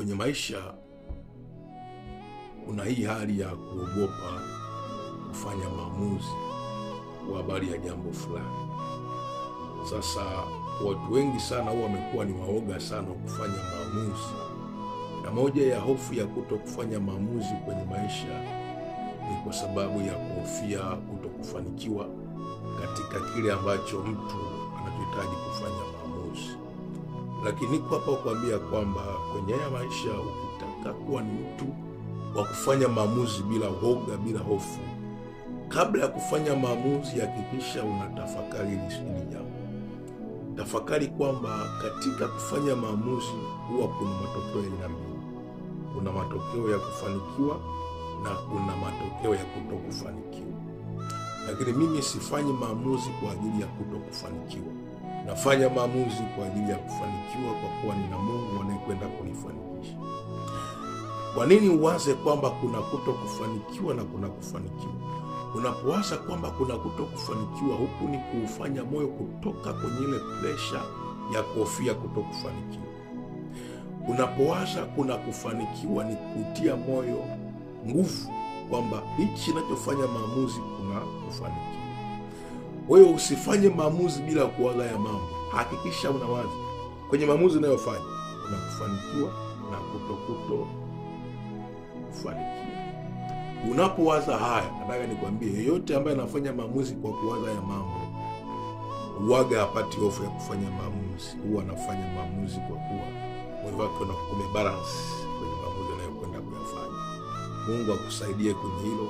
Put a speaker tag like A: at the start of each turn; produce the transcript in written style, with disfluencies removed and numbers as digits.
A: Kwenye maisha kuna hii hali ya kuogopa kufanya maamuzi kwa habari ya jambo fulani. Sasa watu wengi sana huwa wamekuwa ni waoga sana kufanya maamuzi, na moja ya hofu ya kuto kufanya maamuzi kwenye maisha ni kwa sababu ya kuhofia kuto kufanikiwa katika kile ambacho mtu anachohitaji kufanya maamuzi. Lakini niko hapa kukwambia kwamba kwenye haya maisha, ukitaka kuwa ni mtu wa kufanya maamuzi bila uoga, bila hofu, kabla ya kufanya maamuzi hakikisha unatafakari hili jambo. Tafakari kwamba katika kufanya maamuzi huwa kuna matokeo ya aina mbili. Kuna matokeo ya kufanikiwa na kuna matokeo ya kutokufanikiwa. Lakini mimi sifanyi maamuzi kwa ajili ya kutokufanikiwa. Nafanya maamuzi kwa ajili ya kufanikiwa, kwa kuwa nina Mungu anayekwenda kunifanikisha. Kwa nini uwaze kwamba kuna kutokufanikiwa na kuna kufanikiwa? Unapowaza kwamba kuna kutokufanikiwa, huku ni kuufanya moyo kutoka kwenye ile presha ya kuhofia kutokufanikiwa. Unapowaza kuna kufanikiwa, ni kutia moyo nguvu kwamba hichi ninachofanya maamuzi kuna kufanikiwa. Wewe usifanye maamuzi bila kuwaza ya mambo. Hakikisha unawaza kwenye maamuzi unayofanya kuna kufanikiwa na kufanikiwa. Unapowaza haya, nataka nikwambie, yeyote ambaye anafanya maamuzi kwa kuwaza ya mambo huwaga hapati hofu ya kufanya maamuzi. Huwa anafanya maamuzi kwa kuwa moyo wake umebalance kwenye maamuzi anayokwenda kuyafanya. Mungu akusaidie kwenye hilo.